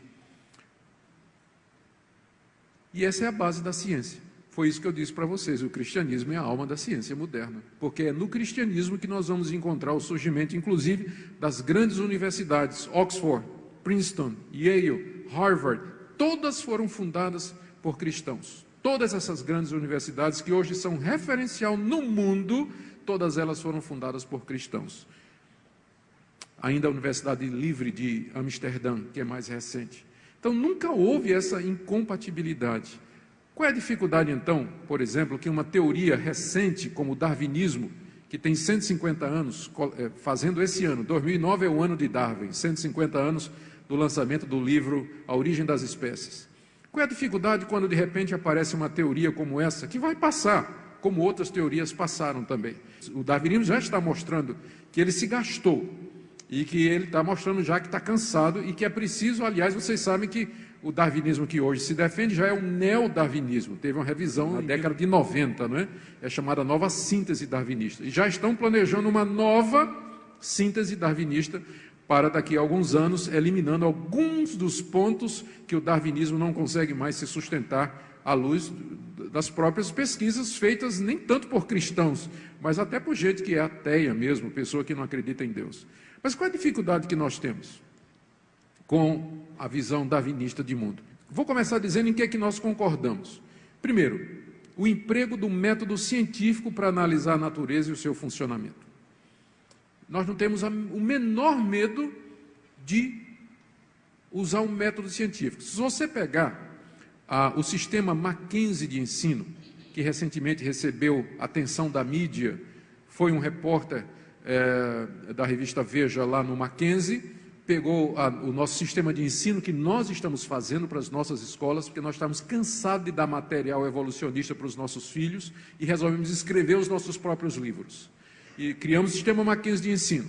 E essa é a base da ciência. Foi isso que eu disse para vocês, o cristianismo é a alma da ciência moderna, porque é no cristianismo que nós vamos encontrar o surgimento, inclusive, das grandes universidades, Oxford, Princeton, Yale, Harvard, todas foram fundadas por cristãos. Todas essas grandes universidades que hoje são referencial no mundo, todas elas foram fundadas por cristãos. Ainda a Universidade Livre de Amsterdã, que é mais recente. Então, nunca houve essa incompatibilidade. Qual é a dificuldade, então, por exemplo, que uma teoria recente como o darwinismo, que tem 150 anos, fazendo esse ano, 2009 é o ano de Darwin, 150 anos do lançamento do livro A Origem das Espécies. Qual é a dificuldade quando de repente aparece uma teoria como essa, que vai passar, como outras teorias passaram também? O darwinismo já está mostrando que ele se gastou, e que ele está mostrando já que está cansado, e que é preciso, aliás, vocês sabem que o darwinismo que hoje se defende já é o neodarwinismo, teve uma revisão na década de 90, não é? É chamada nova síntese darwinista, e já estão planejando uma nova síntese darwinista, para daqui a alguns anos, eliminando alguns dos pontos que o darwinismo não consegue mais se sustentar à luz das próprias pesquisas feitas nem tanto por cristãos, mas até por gente que é ateia mesmo, pessoa que não acredita em Deus. Mas qual é a dificuldade que nós temos com a visão darwinista de mundo? Vou começar dizendo em que é que nós concordamos. Primeiro, o emprego do método científico para analisar a natureza e o seu funcionamento. Nós não temos o menor medo de usar um método científico. Se você pegar o sistema Mackenzie de ensino, que recentemente recebeu atenção da mídia, foi um repórter da revista Veja lá no Mackenzie, pegou o nosso sistema de ensino que nós estamos fazendo para as nossas escolas, porque nós estamos cansados de dar material evolucionista para os nossos filhos e resolvemos escrever os nossos próprios livros. E criamos o sistema Mackenzie de ensino,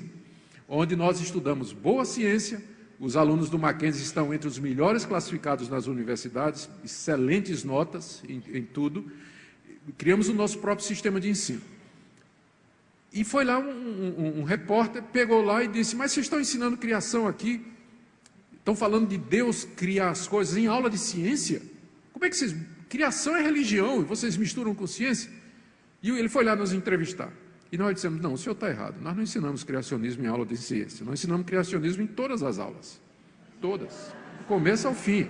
onde nós estudamos boa ciência, os alunos do Mackenzie estão entre os melhores classificados nas universidades, excelentes notas em tudo, criamos o nosso próprio sistema de ensino. E foi lá um repórter, pegou lá e disse, mas vocês estão ensinando criação aqui, estão falando de Deus criar as coisas em aula de ciência? Como é que vocês... Criação é religião, e vocês misturam com ciência? E ele foi lá nos entrevistar. E nós dissemos, não, o senhor está errado, nós não ensinamos criacionismo em aula de ciência, nós ensinamos criacionismo em todas as aulas, todas, do começo ao fim.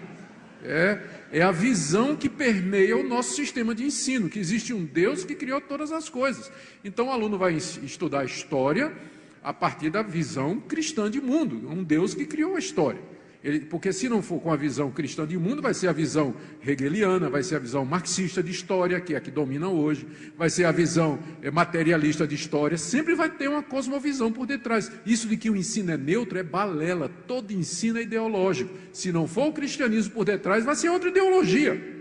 É a visão que permeia o nosso sistema de ensino, que existe um Deus que criou todas as coisas. Então o aluno vai estudar a história a partir da visão cristã de mundo, um Deus que criou a história. Porque se não for com a visão cristã de mundo, vai ser a visão hegeliana, vai ser a visão marxista de história, que é a que domina hoje, vai ser a visão materialista de história, sempre vai ter uma cosmovisão por detrás. Isso de que o ensino é neutro é balela, todo ensino é ideológico. Se não for o cristianismo por detrás, vai ser outra ideologia.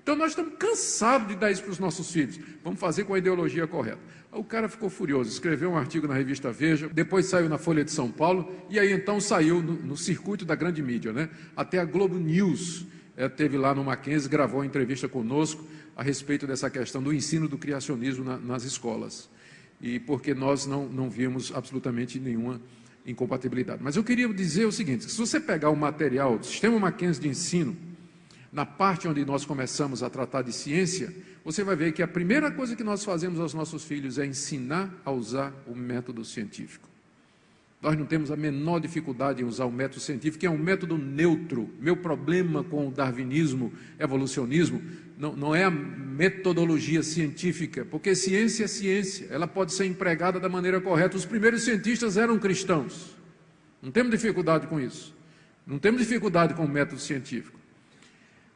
Então nós estamos cansados de dar isso para os nossos filhos, vamos fazer com a ideologia correta. O cara ficou furioso, escreveu um artigo na revista Veja, depois saiu na Folha de São Paulo, e aí então saiu no circuito da grande mídia, né? Até a Globo News teve lá no Mackenzie, gravou uma entrevista conosco a respeito dessa questão do ensino do criacionismo nas escolas, e porque nós não vimos absolutamente nenhuma incompatibilidade. Mas eu queria dizer o seguinte, se você pegar o material do sistema Mackenzie de ensino, na parte onde nós começamos a tratar de ciência, você vai ver que a primeira coisa que nós fazemos aos nossos filhos é ensinar a usar o método científico. Nós não temos a menor dificuldade em usar o método científico, que é um método neutro. Meu problema com o darwinismo, evolucionismo, não é a metodologia científica, porque ciência é ciência, ela pode ser empregada da maneira correta. Os primeiros cientistas eram cristãos, não temos dificuldade com isso, não temos dificuldade com o método científico.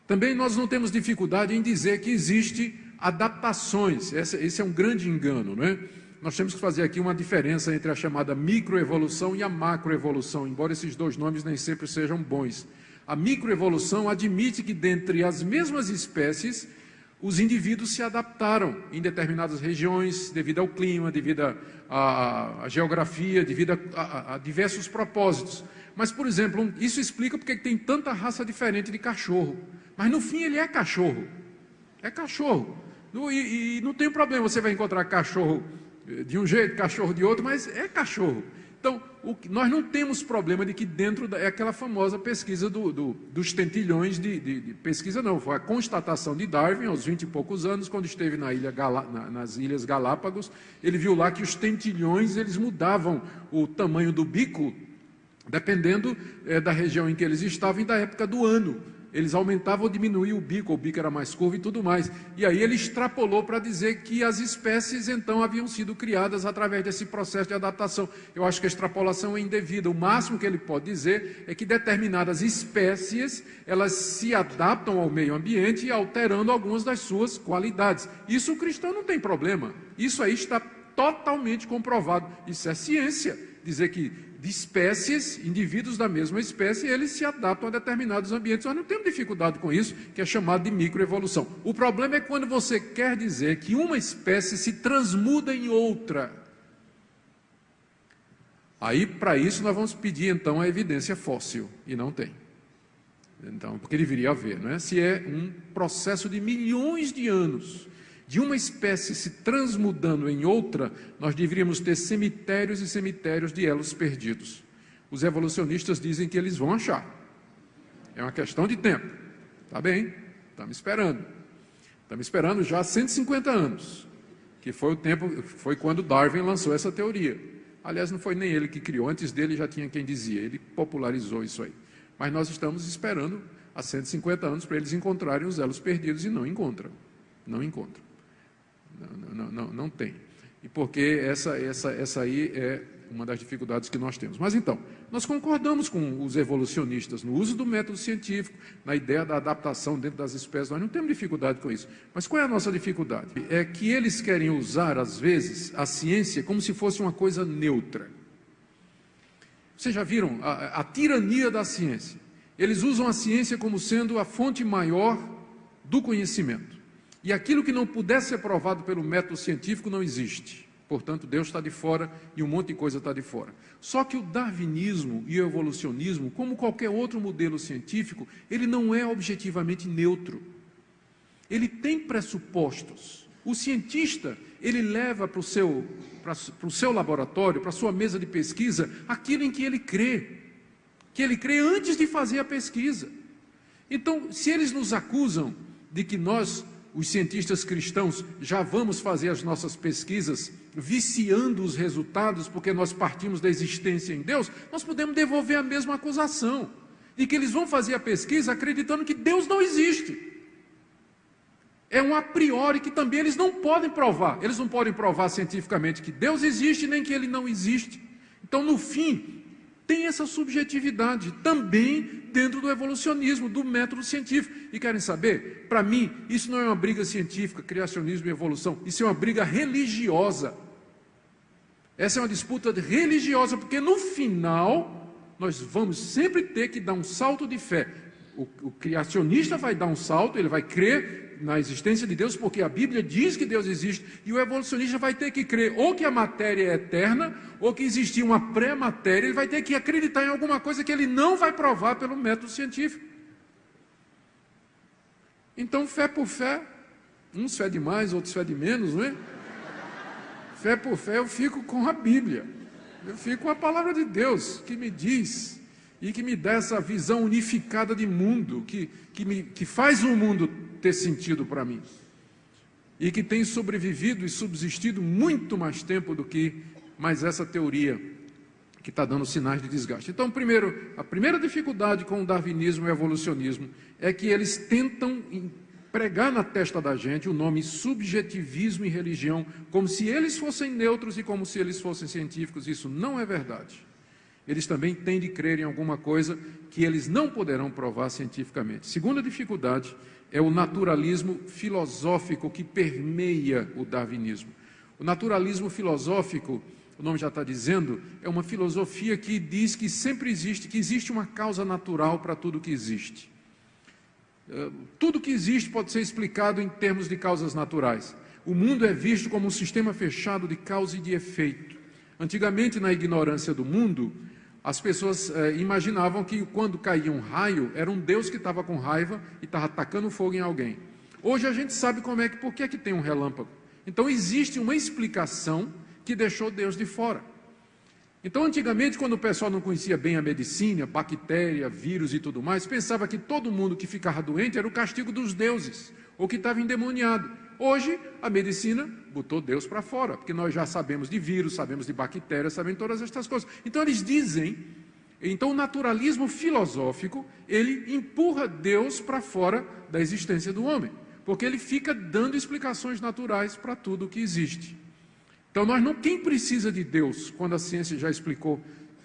Também nós não temos dificuldade em dizer que existe adaptações, esse é um grande engano, não é? Nós temos que fazer aqui uma diferença entre a chamada microevolução e a macroevolução, embora esses dois nomes nem sempre sejam bons. A microevolução admite que dentre as mesmas espécies, os indivíduos se adaptaram em determinadas regiões, devido ao clima, devido à geografia, devido a diversos propósitos. Mas, por exemplo, isso explica porque tem tanta raça diferente de cachorro. Mas no fim ele é cachorro. É cachorro. E não tem problema, você vai encontrar cachorro de um jeito, cachorro de outro, mas é cachorro. Então, nós não temos problema de que dentro é aquela famosa pesquisa dos tentilhões pesquisa não, foi a constatação de Darwin aos 20 e poucos anos, quando esteve nas Ilhas Galápagos, ele viu lá que os tentilhões, eles mudavam o tamanho do bico, dependendo da região em que eles estavam e da época do ano. Eles aumentavam ou diminuíam o bico era mais curvo e tudo mais. E aí ele extrapolou para dizer que as espécies, então, haviam sido criadas através desse processo de adaptação. Eu acho que a extrapolação é indevida. O máximo que ele pode dizer é que determinadas espécies, elas se adaptam ao meio ambiente, alterando algumas das suas qualidades. Isso o cristão não tem problema. Isso aí está totalmente comprovado. Isso é ciência. Dizer que de espécies, indivíduos da mesma espécie, eles se adaptam a determinados ambientes. Nós não temos dificuldade com isso, que é chamado de microevolução. O problema é quando você quer dizer que uma espécie se transmuda em outra. Aí, para isso, nós vamos pedir, então, a evidência fóssil, e não tem. Então, porque deveria haver, não é? Se é um processo de milhões de anos, de uma espécie se transmudando em outra, nós deveríamos ter cemitérios e cemitérios de elos perdidos. Os evolucionistas dizem que eles vão achar. É uma questão de tempo. Tá bem, estamos esperando. Estamos esperando já há 150 anos, que foi o tempo, foi quando Darwin lançou essa teoria. Aliás, não foi nem ele que criou, antes dele já tinha quem dizia, ele popularizou isso aí. Mas nós estamos esperando há 150 anos para eles encontrarem os elos perdidos e não encontram. Não encontram. Não tem. E porque essa aí é uma das dificuldades que nós temos. Mas então, nós concordamos com os evolucionistas no uso do método científico, na ideia da adaptação dentro das espécies, nós não temos dificuldade com isso. Mas qual é a nossa dificuldade? É que eles querem usar, às vezes, a ciência como se fosse uma coisa neutra. Vocês já viram a tirania da ciência? Eles usam a ciência como sendo a fonte maior do conhecimento. E aquilo que não puder ser provado pelo método científico não existe. Portanto, Deus está de fora e um monte de coisa está de fora. Só que o darwinismo e o evolucionismo, como qualquer outro modelo científico, ele não é objetivamente neutro. Ele tem pressupostos. O cientista, ele leva para o seu laboratório, para a sua mesa de pesquisa, aquilo em que ele crê antes de fazer a pesquisa. Então, se eles nos acusam de que nós, os cientistas cristãos, já vamos fazer as nossas pesquisas viciando os resultados porque nós partimos da existência em Deus, nós podemos devolver a mesma acusação, de que eles vão fazer a pesquisa acreditando que Deus não existe. É um a priori que também eles não podem provar. Eles não podem provar cientificamente que Deus existe nem que Ele não existe. Então, no fim, tem essa subjetividade também dentro do evolucionismo, do método científico. E querem saber? Para mim, isso não é uma briga científica, criacionismo e evolução. Isso é uma briga religiosa. Essa é uma disputa religiosa, porque no final, nós vamos sempre ter que dar um salto de fé. O criacionista vai dar um salto, ele vai crer na existência de Deus, porque a Bíblia diz que Deus existe, e o evolucionista vai ter que crer ou que a matéria é eterna, ou que existia uma pré-matéria, ele vai ter que acreditar em alguma coisa que ele não vai provar pelo método científico. Então, fé por fé, uns fé de mais, outros fé de menos, não é? Fé por fé, eu fico com a Bíblia, eu fico com a palavra de Deus, que me diz, e que me dá essa visão unificada de mundo, que faz o mundo ter sentido para mim, e que tem sobrevivido e subsistido muito mais tempo do que mais essa teoria que está dando sinais de desgaste. Então, a primeira dificuldade com o darwinismo e o evolucionismo é que eles tentam pregar na testa da gente o nome subjetivismo e religião, como se eles fossem neutros e como se eles fossem científicos. Isso não é verdade. Eles também têm de crer em alguma coisa que eles não poderão provar cientificamente. Segunda dificuldade é o naturalismo filosófico que permeia o darwinismo. O naturalismo filosófico, o nome já está dizendo, é uma filosofia que diz que sempre existe, que existe uma causa natural para tudo que existe. Tudo que existe pode ser explicado em termos de causas naturais. O mundo é visto como um sistema fechado de causa e de efeito. Antigamente, na ignorância do mundo, as pessoas imaginavam que quando caía um raio, era um Deus que estava com raiva e estava atacando fogo em alguém. Hoje a gente sabe por que tem um relâmpago. Então existe uma explicação que deixou Deus de fora. Então antigamente, quando o pessoal não conhecia bem a medicina, bactéria, vírus e tudo mais, pensava que todo mundo que ficava doente era o castigo dos deuses, ou que estava endemoniado. Hoje, a medicina botou Deus para fora, porque nós já sabemos de vírus, sabemos de bactérias, sabemos de todas estas coisas. Então, eles dizem Então o naturalismo filosófico, ele empurra Deus para fora da existência do homem, porque ele fica dando explicações naturais para tudo o que existe. Então quem precisa de Deus quando a ciência já explicou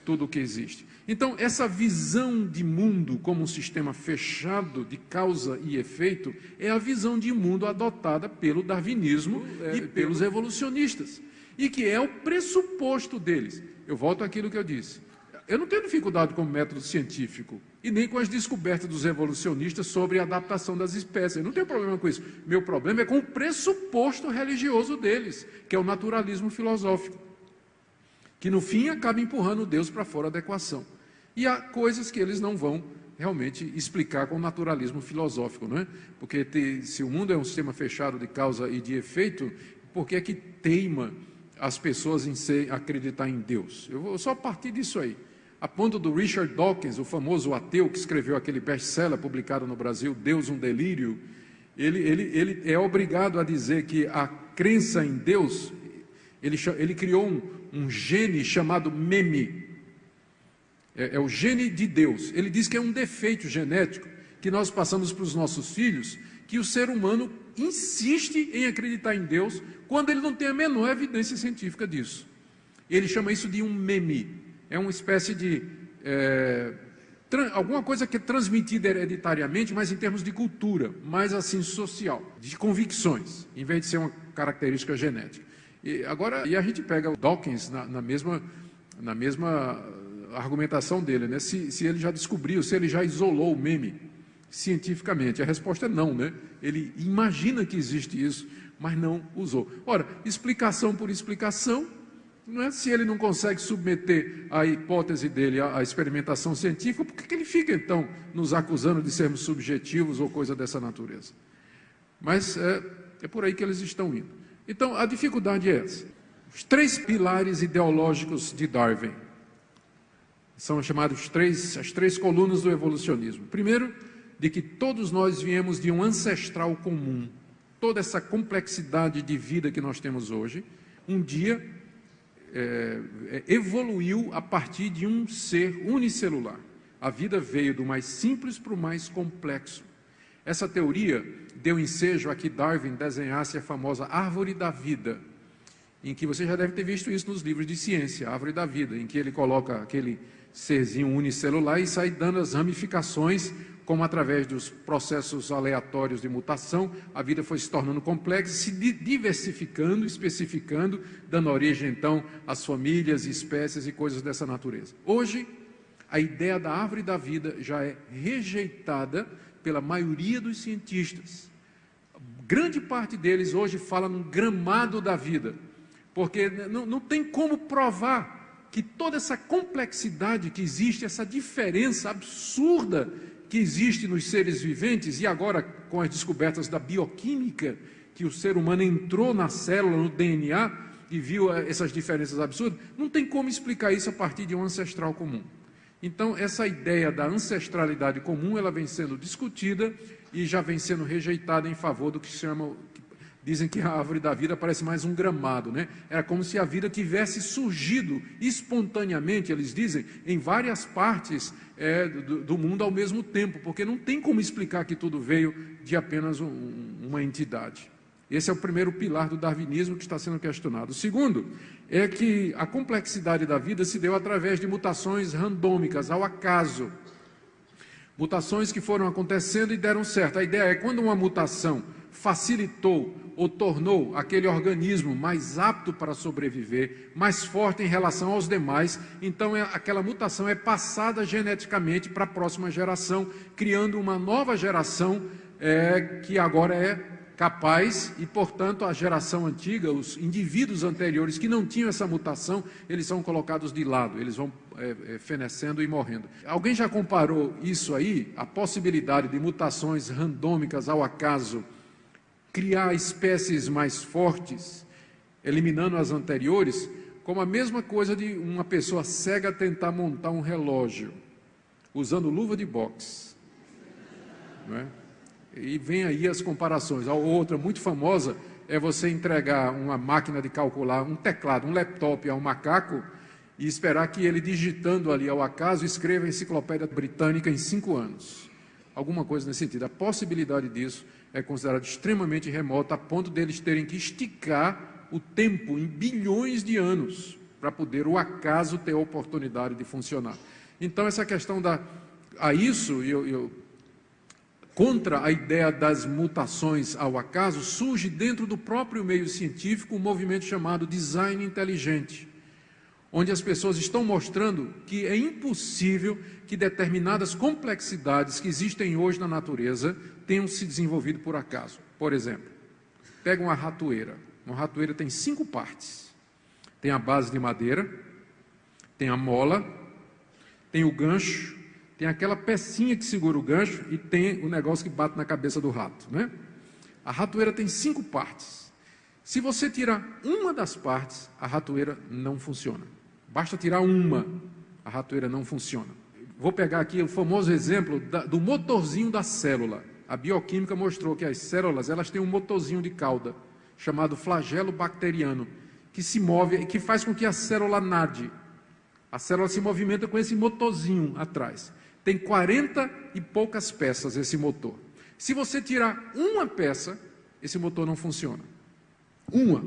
tudo o que existe? Então essa visão de mundo como um sistema fechado de causa e efeito é a visão de mundo adotada pelo darwinismo e pelos evolucionistas, e que é o pressuposto deles. Eu volto àquilo que eu disse. Eu não tenho dificuldade com o método científico e nem com as descobertas dos evolucionistas sobre a adaptação das espécies. Eu não tenho problema com isso. Meu problema é com o pressuposto religioso deles, que é o naturalismo filosófico, que no fim acaba empurrando Deus para fora da equação. E há coisas que eles não vão realmente explicar com o naturalismo filosófico, não é? Porque se o mundo é um sistema fechado de causa e de efeito, por que é que teima as pessoas em acreditar em Deus? Eu vou só partir disso aí. A ponto do Richard Dawkins, o famoso ateu que escreveu aquele best-seller publicado no Brasil, Deus, um Delírio, ele é obrigado a dizer que a crença em Deus, ele criou um gene chamado meme, é o gene de Deus. Ele diz que é um defeito genético que nós passamos para os nossos filhos, que o ser humano insiste em acreditar em Deus quando ele não tem a menor evidência científica disso. Ele chama isso de um meme. É uma espécie de alguma coisa que é transmitida hereditariamente, mas em termos de cultura, mais assim social, de convicções, em vez de ser uma característica genética. E a gente pega o Dawkins na mesma argumentação dele, né? Se ele já descobriu, se ele já isolou o meme cientificamente. A resposta é não, né? Ele imagina que existe isso, mas não usou. Ora, explicação por explicação, não é? Se ele não consegue submeter a hipótese dele à experimentação científica, por que ele fica, então, nos acusando de sermos subjetivos ou coisa dessa natureza? Mas é por aí que eles estão indo. Então, a dificuldade é essa. Os 3 pilares ideológicos de Darwin são chamados as 3 colunas do evolucionismo. Primeiro, de que todos nós viemos de um ancestral comum. Toda essa complexidade de vida que nós temos hoje, um dia evoluiu a partir de um ser unicelular. A vida veio do mais simples para o mais complexo. Essa teoria deu ensejo a que Darwin desenhasse a famosa árvore da vida, em que você já deve ter visto isso nos livros de ciência, a árvore da vida, em que ele coloca aquele serzinho unicelular e sai dando as ramificações, como através dos processos aleatórios de mutação, a vida foi se tornando complexa, se diversificando, especificando, dando origem, então, às famílias, espécies e coisas dessa natureza. Hoje, a ideia da árvore da vida já é rejeitada pela maioria dos cientistas. Grande parte deles hoje fala num gramado da vida, porque não tem como provar que toda essa complexidade que existe, essa diferença absurda que existe nos seres viventes, e agora com as descobertas da bioquímica, que o ser humano entrou na célula, no DNA, e viu essas diferenças absurdas, não tem como explicar isso a partir de um ancestral comum. Então, essa ideia da ancestralidade comum, ela vem sendo discutida e já vem sendo rejeitada em favor do que chamam, dizem que a árvore da vida parece mais um gramado, né? Era como se a vida tivesse surgido espontaneamente, eles dizem, em várias partes do mundo ao mesmo tempo, porque não tem como explicar que tudo veio de apenas uma entidade. Esse é o primeiro pilar do darwinismo que está sendo questionado. O segundo é que a complexidade da vida se deu através de mutações randômicas, ao acaso. Mutações que foram acontecendo e deram certo. A ideia é quando uma mutação facilitou ou tornou aquele organismo mais apto para sobreviver, mais forte em relação aos demais, então aquela mutação é passada geneticamente para a próxima geração, criando uma nova geração que agora é capaz, e portanto a geração antiga, os indivíduos anteriores que não tinham essa mutação, eles são colocados de lado, eles vão fenecendo e morrendo. Alguém já comparou isso aí, a possibilidade de mutações randômicas ao acaso, criar espécies mais fortes, eliminando as anteriores, como a mesma coisa de uma pessoa cega tentar montar um relógio, usando luva de boxe, não é? E vem aí as comparações. A outra muito famosa é você entregar uma máquina de calcular, um teclado, um laptop a um macaco, e esperar que ele, digitando ali ao acaso, escreva a enciclopédia britânica em 5 anos. Alguma coisa nesse sentido. A possibilidade disso é considerada extremamente remota, a ponto deles terem que esticar o tempo em bilhões de anos para poder o acaso ter a oportunidade de funcionar. Então, essa questão contra a ideia das mutações ao acaso, surge dentro do próprio meio científico um movimento chamado design inteligente, onde as pessoas estão mostrando que é impossível que determinadas complexidades que existem hoje na natureza tenham se desenvolvido por acaso. Por exemplo, pega uma ratoeira. Uma ratoeira tem 5 partes. Tem a base de madeira, tem a mola, tem o gancho, tem aquela pecinha que segura o gancho e tem o negócio que bate na cabeça do rato, né? A ratoeira tem 5 partes. Se você tirar uma das partes, a ratoeira não funciona. Basta tirar uma, a ratoeira não funciona. Vou pegar aqui o famoso exemplo do motorzinho da célula. A bioquímica mostrou que as células, elas têm um motorzinho de cauda, chamado flagelo bacteriano, que se move e que faz com que a célula nade. A célula se movimenta com esse motorzinho atrás. Tem 40 e poucas peças esse motor. Se você tirar uma peça, esse motor não funciona. Uma.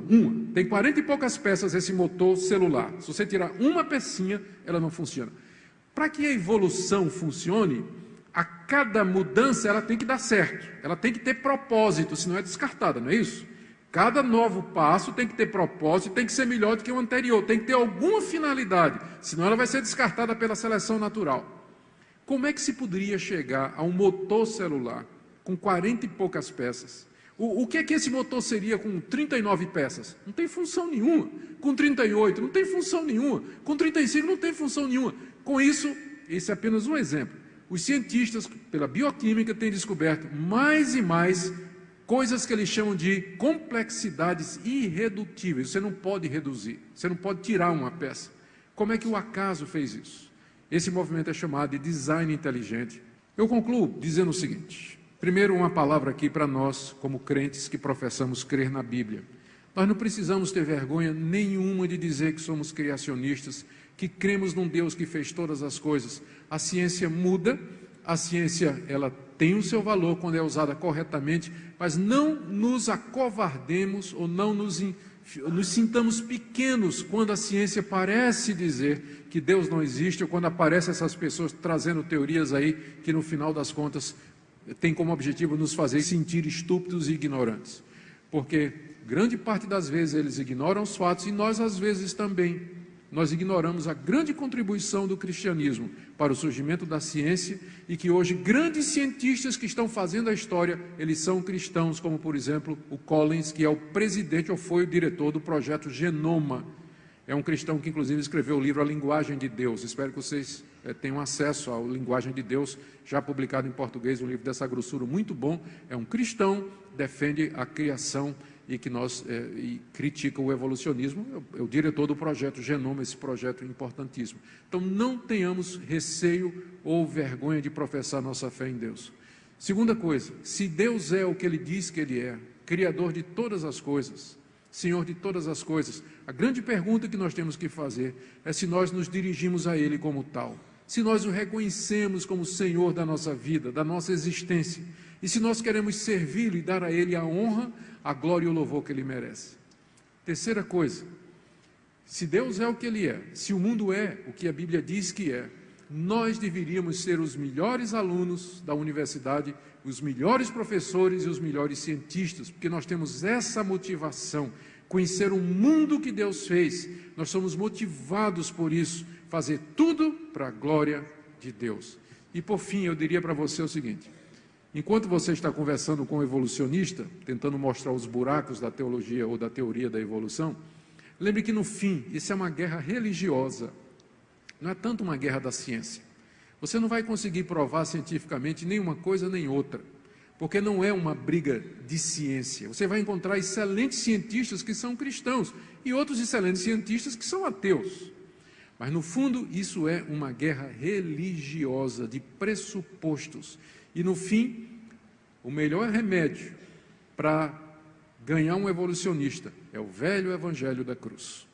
Tem 40 e poucas peças esse motor celular. Se você tirar uma pecinha, ela não funciona. Para que a evolução funcione, a cada mudança ela tem que dar certo. Ela tem que ter propósito, senão é descartada, não é isso? Cada novo passo tem que ter propósito, tem que ser melhor do que o anterior, tem que ter alguma finalidade, senão ela vai ser descartada pela seleção natural. Como é que se poderia chegar a um motor celular com 40 e poucas peças? O que é que esse motor seria com 39 peças? Não tem função nenhuma. Com 38, não tem função nenhuma. Com 35, não tem função nenhuma. Com isso, esse é apenas um exemplo. Os cientistas, pela bioquímica, têm descoberto mais e mais coisas que eles chamam de complexidades irredutíveis. Você não pode reduzir, você não pode tirar uma peça. Como é que o acaso fez isso? Esse movimento é chamado de design inteligente. Eu concluo dizendo o seguinte. Primeiro, uma palavra aqui para nós, como crentes que professamos crer na Bíblia. Nós não precisamos ter vergonha nenhuma de dizer que somos criacionistas, que cremos num Deus que fez todas as coisas. A ciência muda, a ciência ela tem o seu valor quando é usada corretamente, mas não nos acovardemos ou não nos sintamos pequenos quando a ciência parece dizer que Deus não existe, ou quando aparecem essas pessoas trazendo teorias aí que no final das contas tem como objetivo nos fazer sentir estúpidos e ignorantes. Porque grande parte das vezes eles ignoram os fatos e nós às vezes também. Nós ignoramos a grande contribuição do cristianismo para o surgimento da ciência e que hoje grandes cientistas que estão fazendo a história, eles são cristãos, como por exemplo o Collins, que é o presidente ou foi o diretor do projeto Genoma. É um cristão que inclusive escreveu o livro A Linguagem de Deus. Espero que vocês tenham acesso à Linguagem de Deus, já publicado em português, um livro dessa grossura muito bom. É um cristão, defende a criação e que e critica o evolucionismo, é o diretor do projeto Genoma, esse projeto importantíssimo. Então não tenhamos receio ou vergonha de professar nossa fé em Deus. Segunda coisa, se Deus é o que Ele diz que Ele é, Criador de todas as coisas, Senhor de todas as coisas, a grande pergunta que nós temos que fazer é se nós nos dirigimos a Ele como tal, se nós o reconhecemos como Senhor da nossa vida, da nossa existência, e se nós queremos servi-lo e dar a Ele a honra, a glória e o louvor que Ele merece. Terceira coisa, se Deus é o que Ele é, se o mundo é o que a Bíblia diz que é, nós deveríamos ser os melhores alunos da universidade, os melhores professores e os melhores cientistas, porque nós temos essa motivação, conhecer o mundo que Deus fez, nós somos motivados por isso, fazer tudo para a glória de Deus. E por fim, eu diria para você o seguinte, enquanto você está conversando com um evolucionista, tentando mostrar os buracos da teologia ou da teoria da evolução, lembre que no fim, isso é uma guerra religiosa, não é tanto uma guerra da ciência. Você não vai conseguir provar cientificamente nenhuma coisa nem outra, porque não é uma briga de ciência. Você vai encontrar excelentes cientistas que são cristãos e outros excelentes cientistas que são ateus. Mas no fundo isso é uma guerra religiosa de pressupostos. E no fim, o melhor remédio para ganhar um evolucionista é o velho evangelho da cruz.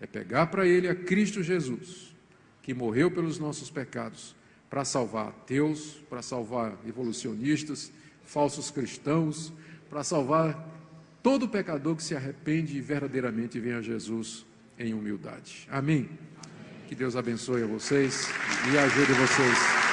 é pegar para Ele a Cristo Jesus, que morreu pelos nossos pecados, para salvar ateus, para salvar evolucionistas, falsos cristãos, para salvar todo pecador que se arrepende e verdadeiramente vem a Jesus em humildade. Amém? Que Deus abençoe a vocês e ajude vocês